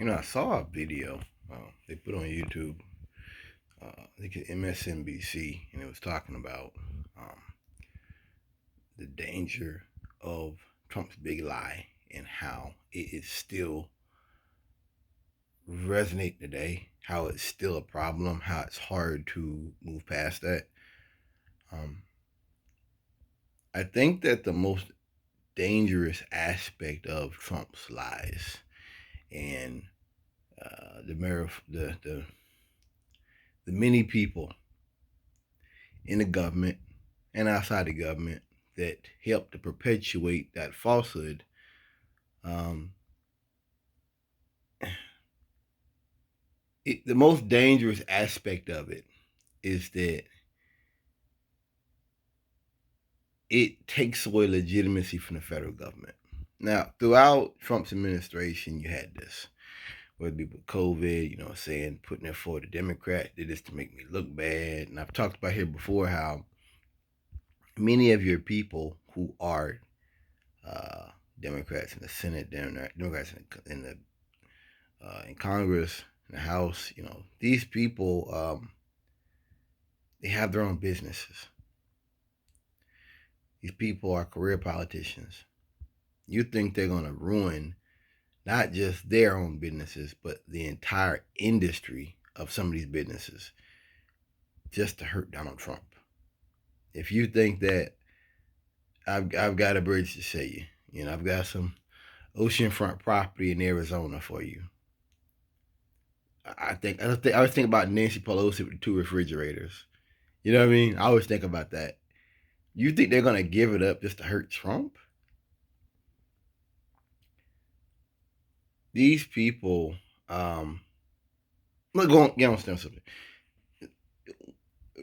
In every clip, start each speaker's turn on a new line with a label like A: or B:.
A: I saw a video they put on YouTube. I think it's MSNBC, and it was talking about um, the danger of Trump's big lie and how it is still resonating today, how it's still a problem, how it's hard to move past that. Um, I think that the most dangerous aspect of Trump's lies and the many people in the government and outside the government that help to perpetuate that falsehood. Um, the most dangerous aspect of it is that it takes away legitimacy from the federal government. Now, throughout Trump's administration, you had this, whether it be with COVID, saying, putting it for the Democrats, did this to make me look bad. And I've talked about here before how many of your people who are uh, Democrats in the Senate, Democrats in Congress, in the House, these people, they have their own businesses. These people are career politicians. You think they're going to ruin not just their own businesses, but the entire industry of some of these businesses just to hurt Donald Trump. If you think that, I've got a bridge to show you. I've got some oceanfront property in Arizona for you. I always think about Nancy Pelosi with the two refrigerators. You know what I mean? I always think about that. You think they're gonna give it up just to hurt Trump? These people, look, get on something.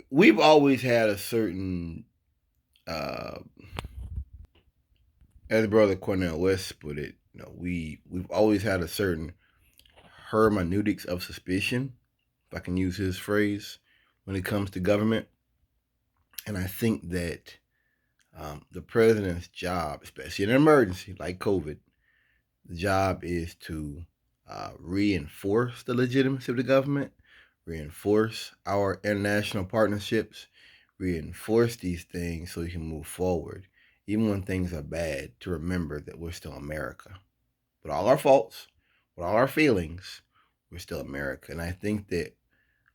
A: We've always had a certain, uh, as Brother Cornel West put it, we've always had a certain hermeneutics of suspicion, if I can use his phrase, when it comes to government. And I think that the president's job, especially in an emergency like COVID, the job is to reinforce the legitimacy of the government, reinforce our international partnerships, reinforce these things so we can move forward, even when things are bad, to remember that we're still America. With all our faults, with all our feelings, we're still America. And I think that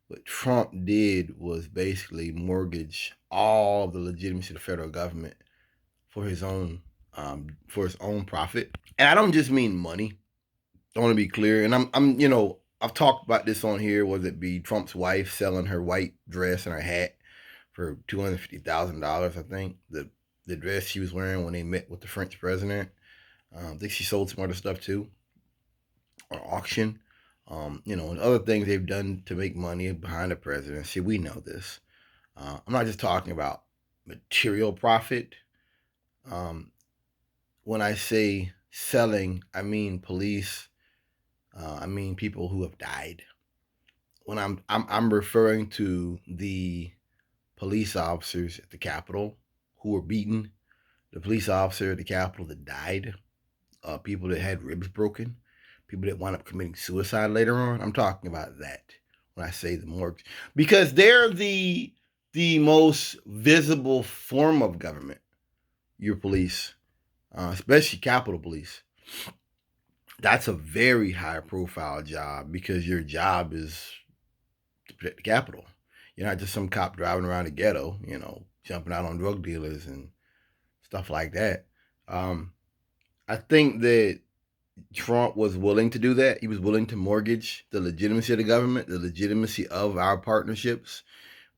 A: what Trump did was basically mortgage all the legitimacy of the federal government for his own profit. And I don't just mean money. I want to be clear. And I've talked about this on here. Whether it be Trump's wife selling her white dress and her hat for $250,000, I think the dress she was wearing when they met with the French president. I think she sold some other stuff too on auction. And other things they've done to make money behind the presidency. We know this. I'm not just talking about material profit. Um, when I say selling, I mean police. I mean people who have died. When I'm referring to the police officers at the Capitol who were beaten, the police officer at the Capitol that died, people that had ribs broken, people that wound up committing suicide later on. I'm talking about that when I say the morgues, because they're the most visible form of government. Your police, especially Capitol Police. That's a very high profile job because your job is to protect the Capitol. You're not just some cop driving around the ghetto, jumping out on drug dealers and stuff like that. I think that Trump was willing to do that. He was willing to mortgage the legitimacy of the government, the legitimacy of our partnerships,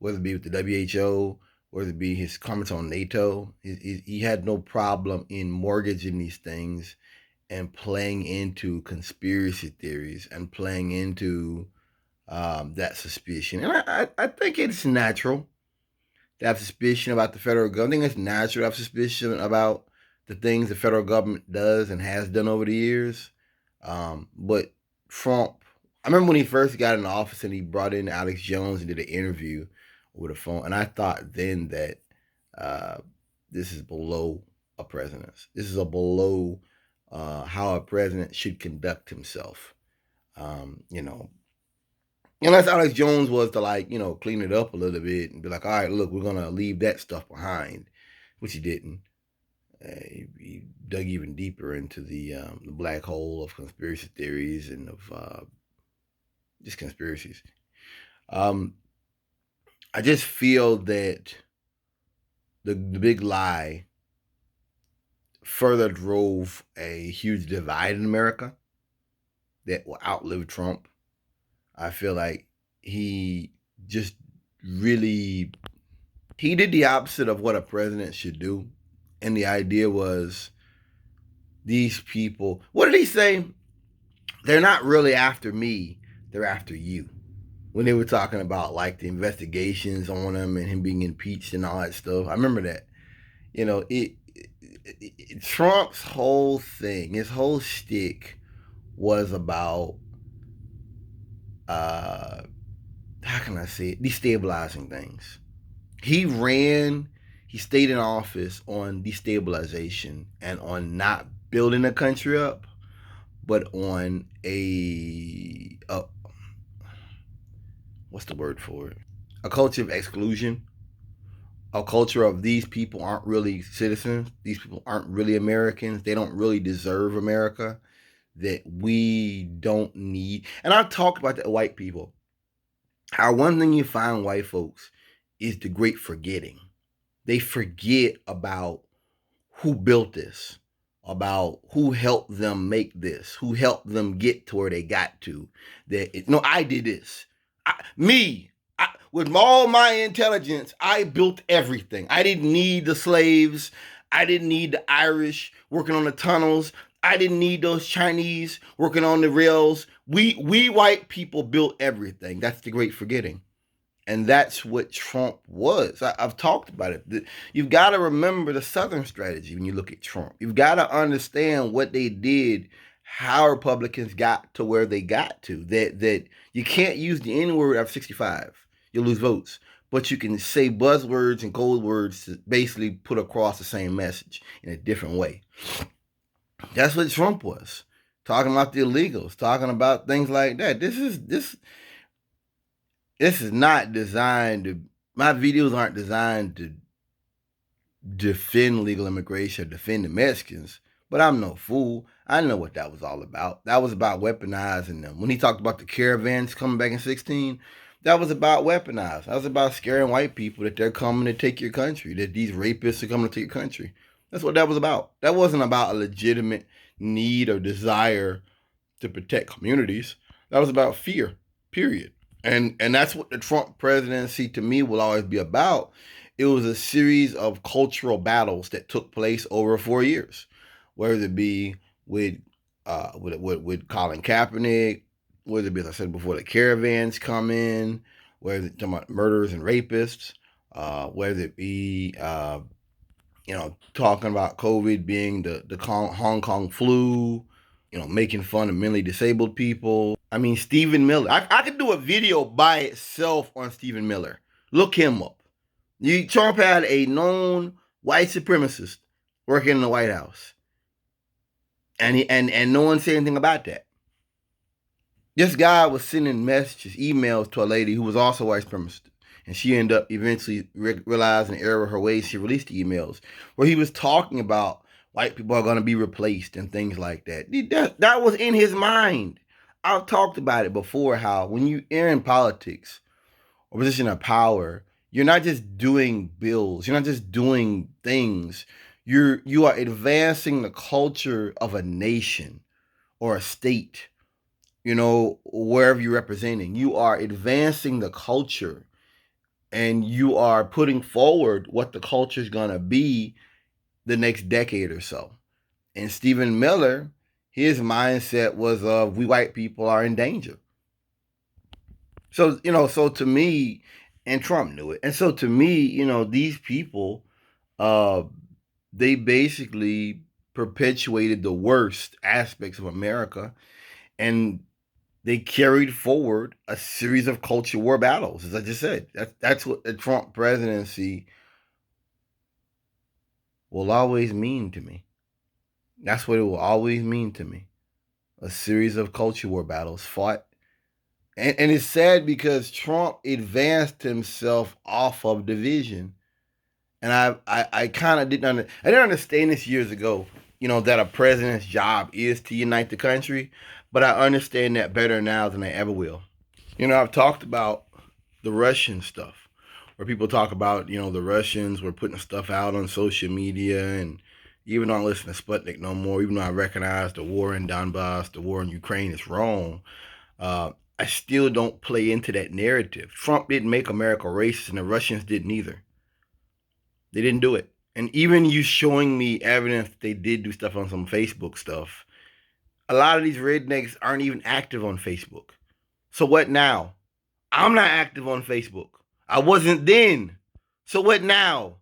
A: whether it be with the WHO, whether it be his comments on NATO. He had no problem in mortgaging these things and playing into conspiracy theories and playing into that suspicion. And I think it's natural to have suspicion about the federal government. I think it's natural to have suspicion about the things the federal government does and has done over the years. But Trump, I remember when he first got in office and he brought in Alex Jones and did an interview with a phone, and I thought then that uh, this is below a president. This is a below how a president should conduct himself. You know, unless Alex Jones was to like, clean it up a little bit and be like, all right, look, we're gonna leave that stuff behind, which he didn't. He dug even deeper into the black hole of conspiracy theories and of just conspiracies. I just feel that the big lie further drove a huge divide in America that will outlive Trump. I feel like he just really he did the opposite of what a president should do. And the idea was these people, what did he say? They're not really after me, they're after you. When they were talking about like the investigations on him and him being impeached and all that stuff. I remember that. Trump's whole thing, his whole shtick was about how can I say it? Destabilizing things. He stayed in office on destabilization and on not building a country up, but on a what's the word for it? A culture of exclusion, a culture of these people aren't really citizens, these people aren't really Americans, they don't really deserve America, that we don't need. And I've talked about that with white people. How one thing you find white folks is the great forgetting. They forget about who built this, about who helped them make this, who helped them get to where they got to. No, I did this. With all my intelligence, I built everything. I didn't need the slaves. I didn't need the Irish working on the tunnels. I didn't need those Chinese working on the rails. We white people built everything. That's the great forgetting. And that's what Trump was. I've talked about it. You've got to remember the Southern strategy when you look at Trump. You've got to understand what they did, how Republicans got to where they got to. That you can't use the N word after 65. You'll lose votes. But you can say buzzwords and code words to basically put across the same message in a different way. That's what Trump was. Talking about the illegals, talking about things like that. This is not designed to, my videos aren't designed to defend legal immigration or defend the Mexicans, but I'm no fool. I know what that was all about. That was about weaponizing them. When he talked about the caravans coming back in 16, that was about weaponized. That was about scaring white people that they're coming to take your country, that these rapists are coming to take your country. That's what that was about. That wasn't about a legitimate need or desire to protect communities. That was about fear, period. And that's what the Trump presidency to me will always be about. It was a series of cultural battles that took place over 4 years, whether it be with Colin Kaepernick, whether it be, as I said before, the caravans come in, whether it's talking about murderers and rapists, whether it be talking about COVID being the Hong Kong flu, making fun of mentally disabled people. I mean, Stephen Miller. I could do a video by itself on Stephen Miller. Look him up. Trump had a known white supremacist working in the White House. And no one said anything about that. This guy was sending messages, emails to a lady who was also white supremacist. And she ended up eventually realizing the error of her ways. She released the emails where he was talking about white people are going to be replaced and things like that. That was in his mind. I've talked about it before, how when you're in politics or position of power, you're not just doing bills. You're not just doing things. You are advancing the culture of a nation or a state, wherever you're representing. You are advancing the culture and you are putting forward what the culture is going to be the next decade or so. And Stephen Miller, his mindset was of we white people are in danger. So, so to me, and Trump knew it. And so to me, these people, they basically perpetuated the worst aspects of America, and they carried forward a series of culture war battles, as I just said. That's what the Trump presidency will always mean to me. That's what it will always mean to me. a series of culture war battles fought. And it's sad because Trump advanced himself off of division. And I kind of I didn't understand this years ago, that a president's job is to unite the country, but I understand that better now than I ever will. I've talked about the Russian stuff, where people talk about, the Russians were putting stuff out on social media, and even though I don't listen to Sputnik no more, even though I recognize the war in Donbass, the war in Ukraine is wrong, I still don't play into that narrative. Trump didn't make America racist, and the Russians didn't either. They didn't do it. And even you showing me evidence they did do stuff on some Facebook stuff, a lot of these rednecks aren't even active on Facebook. So what now? I'm not active on Facebook. I wasn't then. So what now?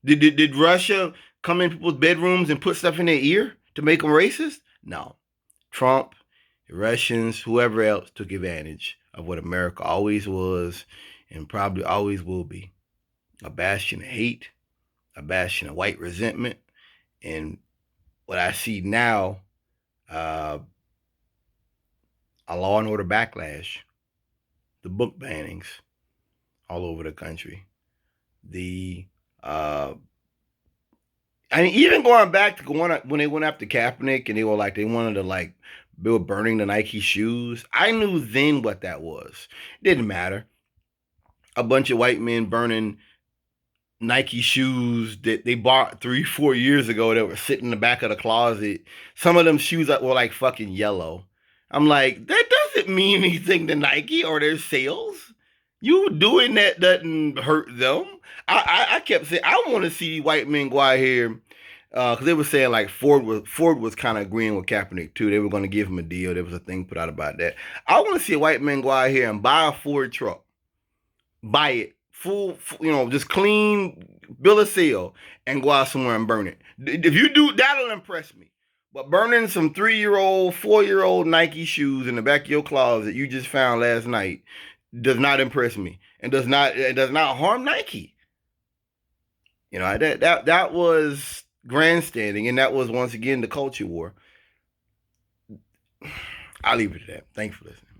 A: Did Russia come in people's bedrooms and put stuff in their ear to make them racist? No. Trump, the Russians, whoever else took advantage of what America always was and probably always will be. A bastion of hate, a bastion of white resentment, and what I see now, a law and order backlash, the book bannings all over the country, even going back to when they went after Kaepernick and they wanted to they were burning the Nike shoes. I knew then what that was. It didn't matter. A bunch of white men burning Nike shoes that they bought 3-4 years ago that were sitting in the back of the closet. Some of them shoes that were fucking yellow. I'm like, that doesn't mean anything to Nike or their sales. You doing that doesn't hurt them. I kept saying I want to see white men go out here because they were saying Ford was kind of agreeing with Kaepernick too. They were going to give him a deal. There was a thing put out about that. I want to see a white man go out here and buy a Ford truck, buy it full, just clean bill of sale, and go out somewhere and burn it. If you do, that'll impress me. But burning some 3-year-old, 4-year-old Nike shoes in the back of your closet you just found last night does not impress me, and does not harm Nike. That was grandstanding, and that was once again the culture war. I'll leave it at that. Thanks for listening.